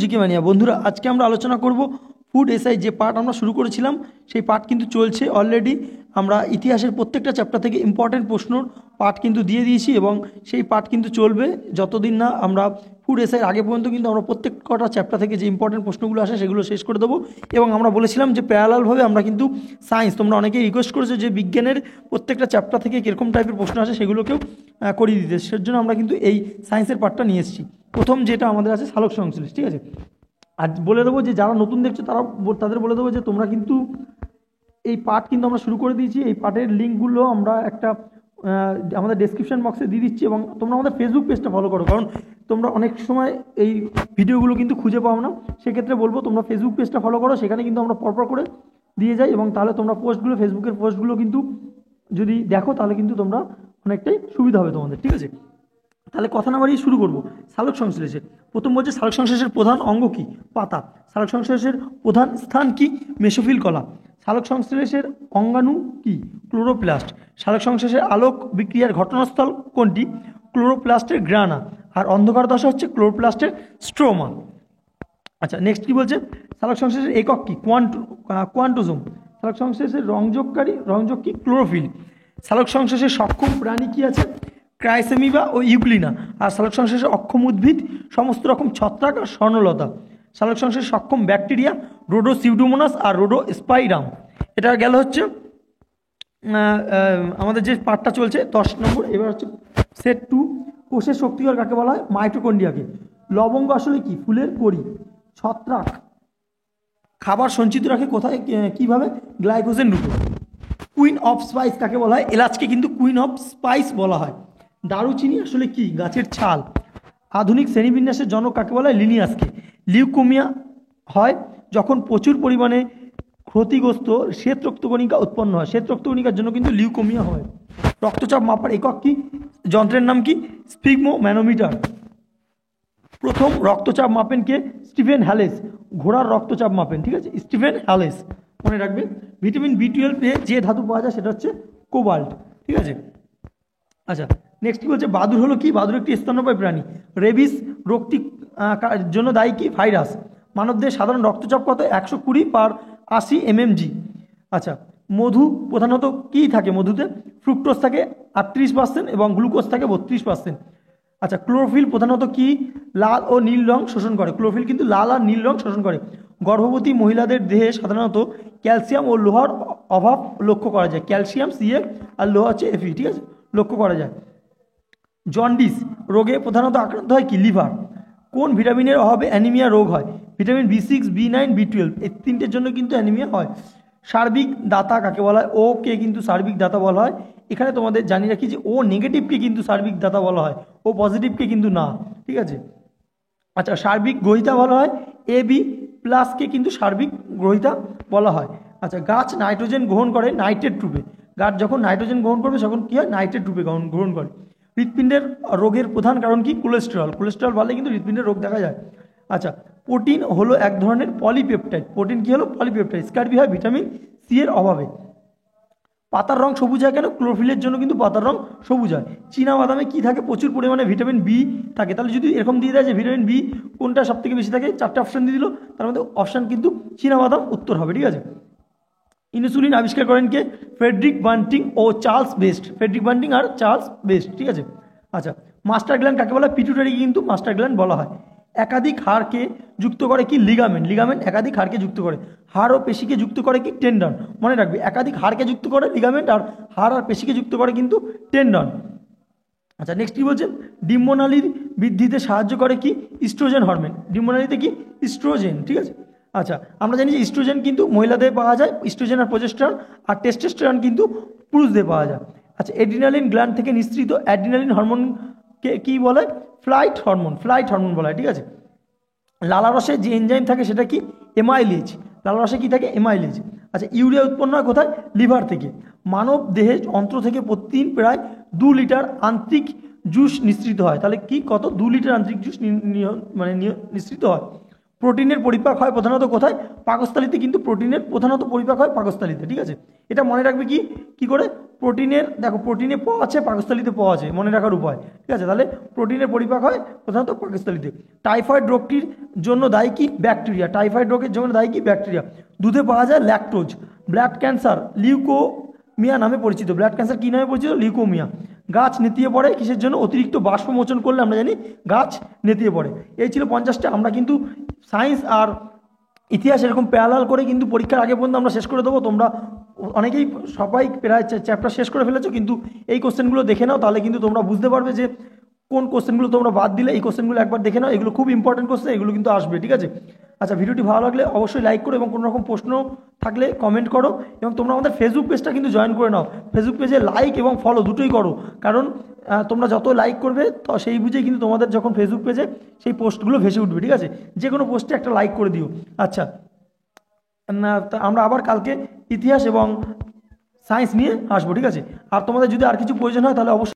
GK মানিয়া। বন্ধুরা, আজকে আমরা আলোচনা করব ফুড এসআই যে পার্ট আমরা শুরু করেছিলাম সেই পার্ট কিন্তু চলছে অলরেডি। আমরা ইতিহাসের প্রত্যেকটা চ্যাপ্টার থেকে ইম্পর্টেন্ট প্রশ্নর পার্ট কিন্তু দিয়ে দিয়েছি এবং সেই পার্ট কিন্তু চলবে যতদিন না আমরা ফুড এসআইয়ের আগে পর্যন্ত। কিন্তু আমরা প্রত্যেক কটা চ্যাপ্টার থেকে যে ইম্পর্টেন্ট প্রশ্নগুলো আসে সেগুলো শেষ করে দেবো। এবং আমরা বলেছিলাম যে প্যারালালভাবে আমরা কিন্তু সায়েন্স, তোমরা অনেকেই রিকোয়েস্ট করেছো যে বিজ্ঞানের প্রত্যেকটা চ্যাপ্টার থেকে কীরকম টাইপের প্রশ্ন আসে সেগুলোকেও করিয়ে দিতে, সেজন্য আমরা কিন্তু এই সায়েন্সের পার্টটা নিয়ে এসেছি। প্রথম যেটা আমাদের আছে সালোক সংশ্লেষ, ঠিক আছে। আর বলে দেবো যে যারা নতুন দেখছো তাদের বলে দেবো যে তোমরা কিন্তু এই পার্ট কিন্তু আমরা শুরু করে দিয়েছি। এই পার্টের লিঙ্কগুলো আমরা একটা আমাদের ডেসক্রিপশন বক্সে দিয়ে দিচ্ছি এবং তোমরা আমাদের ফেসবুক পেজটা ফলো করো, কারণ তোমরা অনেক সময় এই ভিডিওগুলো কিন্তু খুঁজে পাও না। সেক্ষেত্রে বলবো তোমরা ফেসবুক পেজটা ফলো করো, সেখানে কিন্তু আমরা পরপর করে দিয়ে যাই এবং তাহলে তোমরা ফেসবুকের পোস্টগুলো কিন্তু যদি দেখো তাহলে কিন্তু তোমরা অনেকটাই সুবিধা হবে তোমাদের, ঠিক আছে। তাহলে কথা না বাড়িয়ে শুরু করবো সালোক সংশ্লেষের। প্রথম বলছে সালোক সংশ্লেষের প্রধান অঙ্গ কি? পাতা। সালোক সংশ্লেষের প্রধান স্থান কি? মেসোফিল কলা। সালোক সংশ্লেষের অঙ্গাণু কি? ক্লোরোপ্লাস্ট। সালোক সংশ্লেষের আলোক বিক্রিয়ার ঘটনাস্থল কোনটি? ক্লোরোপ্লাস্টের গ্রানা। আর অন্ধকার দশা হচ্ছে ক্লোরোপ্লাস্টের স্ট্রোমা। আচ্ছা, নেক্সট কি বলছে? সালোক সংশ্লেষের একক কি? কোয়ান্টোজোম। সালোক সংশ্লেষের রংযোগ কি? ক্লোরোফিল। সালোক সংশ্লেষের সক্ষম প্রাণী কি আছে? ক্রাইসেমিবা ও ইউগ্লিনা। আর সালোক সংশ্লেষের অক্ষম উদ্ভিদ সমস্ত রকম ছত্রাক আর স্বর্ণলতা। সালোক সংশ্লেষের সক্ষম ব্যাকটেরিয়া রোডোসিউডোমোনাস আর রোডোস্পাইরাম। এটা গেল হচ্ছে আমাদের যে পার্টটা চলছে 10 নম্বর। এবার হচ্ছে সেট 2, কোষের শক্তিকর কাকে বলা হয়? মাইটোকন্ড্রিয়াকে। লবঙ্গ আসলে কি? ফুলের কড়ি। ছত্রাক খাবার সঞ্চিত রাখে কোথায়, কিভাবে? গ্লাইকোজেন রূপে। কুইন অফ স্পাইস কাকে বলা হয়? এলাচকে কিন্তু কুইন অফ স্পাইস বলা হয়। দারুচিনি আসলে কি? গাছের ছাল। আধুনিক শ্রেণীবিন্যাসের জনক কাকে বলা হয়? লিনিয়াসকে। লিউকোমিয়া হয় যখন প্রচুর পরিমাণে ক্ষতিগ্রস্ত শ্বেত রক্তকণিকা উৎপন্ন হয়। শ্বেত রক্তকণিকার জন্য কিন্তু লিউকোমিয়া হয়। রক্তচাপ মাপার একক কি? যন্ত্রের নাম কি? স্ফিগমোম্যানোমিটার। প্রথম রক্তচাপ মাপেন কে? স্টিফেন হ্যালেস। ঘোড়ার রক্তচাপ মাপেন, ঠিক আছে, স্টিফেন হ্যালেস, মনে রাখবে। ভিটামিন B12 যে ধাতু পাওয়া যায় সেটা হচ্ছে কোবাল্ট, ঠিক আছে। আচ্ছা, নেক্সট কি বলছে? বাদুড় হলো কি? বাদুড় একটি স্তন্যপায়ী প্রাণী। রেবিস রোগটি জন্য দায়ী কি? ভাইরাস। মানবদের সাধারণ রক্তচাপ কত? 120/80 mmG। আচ্ছা, মধু প্রধানত কি থাকে? মধুতে ফ্রুক্টোজ থাকে 38% এবং গ্লুকোজ থাকে 32%। আচ্ছা, ক্লোরোফিল প্রধানত কি? লাল ও নীল রং শোষণ করে। ক্লোরোফিল কিন্তু লাল আর নীল রং শোষণ করে। গর্ভবতী মহিলাদের দেহে সাধারণত ক্যালসিয়াম ও লোহার অভাব লক্ষ্য করা যায়। ক্যালসিয়াম Ca আর লোহা হচ্ছে Fe, ঠিক আছে, লক্ষ্য করা যায়। জন্ডিস রোগে প্রধানত আক্রান্ত হয় কি? লিভার। কোন ভিটামিনের অভাবে অ্যানিমিয়া রোগ হয়? ভিটামিন B6, B9, B12, এই তিনটের জন্য কিন্তু অ্যানিমিয়া হয়। সার্বিক দাতা কাকে বলা হয়? ও কে কিন্তু সার্বিক দাতা বলা হয়। এখানে তোমাদের জানি রাখি যে ও নেগেটিভকে কিন্তু সার্বিক দাতা বলা হয়, ও পজিটিভকে কিন্তু না, ঠিক আছে। আচ্ছা, সার্বিক গ্রহিতা বলা হয়। AB+কে কিন্তু সার্বিক গ্রহিতা বলা হয়। আচ্ছা, গাছ নাইট্রোজেন গ্রহণ করে নাইট্রেট রূপে। গাছ যখন নাইট্রোজেন গ্রহণ করবে তখন কী হয়? নাইট্রেট রূপে গ্রহণ করে। হৃৎপিণ্ডের রোগের প্রধান কারণ কি? কোলেস্টেরল। কোলেস্টেরল বাড়লে কিন্তু হৃৎপিণ্ডের রোগ দেখা যায়। আচ্ছা, প্রোটিন হলো এক ধরনের পলিপেপটাইড। প্রোটিন কি হলো? পলিপেপটাইড। স্কার্বি হয় ভিটামিন সি এর অভাবে। পাতার রং সবুজ হয় কেন? ক্লোরোফিলের জন্য কিন্তু পাতার রং সবুজ হয়। চীনা বাদামে কি থাকে? প্রচুর পরিমাণে ভিটামিন বি থাকে। তাহলে যদি এরকম দিয়ে দেয় যে ভিটামিন বি কোনটা সব থেকে বেশি থাকে, 4টে অপশান দিয়ে দিল, তার মধ্যে অপশান কিন্তু চীনা বাদাম উত্তর হবে, ঠিক আছে। ইনসুলিন আবিষ্কার করেন কে? ফ্রেডরিক বান্টিং ও চার্লস বেস্ট। ফ্রেডরিক বান্টিং আর চার্লস বেস্ট, ঠিক আছে। আচ্ছা, মাস্টার গ্ল্যান্ড কাকে বলা হয়? পিটুটারিকে কিন্তু মাস্টার গ্ল্যান্ড বলা হয়। একাধিক হাড়কে যুক্ত করে কি? লিগামেন্ট। লিগামেন্ট একাধিক হাড়কে যুক্ত করে। হাড় ও পেশিকে যুক্ত করে কি? টেন্ডন। মনে রাখবে, একাধিক হাড়কে যুক্ত করে লিগামেন্ট, আর হাড় আর পেশিকে যুক্ত করে কিন্তু টেন্ডন। আচ্ছা, নেক্সট কি বলছেন? ডিম্বনালীর বৃদ্ধিতে সাহায্য করে কি? Oestrogen hormone. ডিম্বনালীতে কি? ইস্ট্রোজেন, ঠিক আছে। আচ্ছা, আমরা জানি যে ইস্ট্রোজেন কিন্তু মহিলাদের পাওয়া যায়, ইস্ট্রোজেন আর প্রোজেস্টেরন, আর টেস্টোস্টেরন কিন্তু পুরুষদের পাওয়া যায়। আচ্ছা, এড্রিনালিন গ্ল্যান্ড থেকে নিঃসৃত অ্যাড্রিনালিন হরমোনকে কি বলে? ফ্লাইট হরমোন বলা হয়, ঠিক আছে। লালারসে যে এনজাইম থাকে সেটা কি? এমাইলেজ। লালারসে কি থাকে? এমাইলেজ। আচ্ছা, ইউরিয়া উৎপন্ন হয় কোথায়? লিভার থেকে। মানব দেহের অন্ত্র থেকে প্রতিদিন প্রায় 2 লিটার আন্তরিক জুস নিঃসৃত হয়। তাহলে কি কত? 2 লিটার আন্তরিক জুস নিঃসৃত হয়। প্রোটিনের পরিপাক হয় প্রধানত কোথায়? পাকস্থলিতে, কিন্তু প্রোটিনের প্রধানত পরিপাক হয় পাকস্থলিতে, ঠিক আছে। এটা মনে রাখবে কি করে? প্রোটিনের, দেখো প্রোটিনে প আছে, পাকস্থলিতে প আছে, মনে রাখার উপায়, ঠিক আছে। তাহলে প্রোটিনের পরিপাক হয় প্রধানত পাকস্থলিতে। টাইফয়েড রোগটির জন্য দায়ী কি? ব্যাকটেরিয়া। টাইফয়েড রোগের জন্য দায়ী কি? ব্যাকটেরিয়া। দুধে পাওয়া যায় ল্যাকটোজ। ব্লাড ক্যান্সার লিউকোমিয়া নামে পরিচিত। ব্লাড ক্যান্সার কী নামে পরিচিত? লিউকোমিয়া। গাছ নেতিয়ে পড়ে কিসের জন্য? অতিরিক্ত বাষ্প মোচন করলে আমরা জানি গাছ নেতিয়ে পড়ে। এই ছিল 50টা। আমরা কিন্তু সায়েন্স আর ইতিহাস এরকম প্যারালাল করে কিন্তু পরীক্ষার আগে পর্যন্ত আমরা শেষ করে দেবো। তোমরা অনেকেই সবাই প্রায় চ্যাপ্টার শেষ করে ফেলেছো, কিন্তু এই কোশ্চেনগুলো দেখে নাও, তাহলে কিন্তু তোমরা বুঝতে পারবে যে কোন কোশ্চেনগুলো তোমরা বাদ দিলে। এই কোশ্চেনগুলো একবার দেখে নাও, এগুলো খুব ইম্পর্টেন্ট কোশ্চেন, এগুলো কিন্তু আসবে, ঠিক আছে। আচ্ছা, ভিডিওটি ভালো লাগলে অবশ্যই লাইক করো এবং কোনো রকম প্রশ্ন থাকলে কমেন্ট করো, এবং তোমরা আমাদের ফেসবুক পেজটা কিন্তু জয়েন করে নাও। ফেসবুক পেজে লাইক এবং ফলো দুটোই করো, কারণ তোমরা যত লাইক করবে তো সেই বুঝেই কিন্তু তোমাদের যখন ফেসবুক পেজে সেই পোস্টগুলো ভেসে উঠবে, ঠিক আছে। যে কোনো পোস্টে একটা লাইক করে দিও। আচ্ছা, আমরা আবার কালকে ইতিহাস এবং সায়েন্স নিয়ে আসবো, ঠিক আছে। আর তোমাদের যদি আর কিছু প্রয়োজন হয় তাহলে অবশ্যই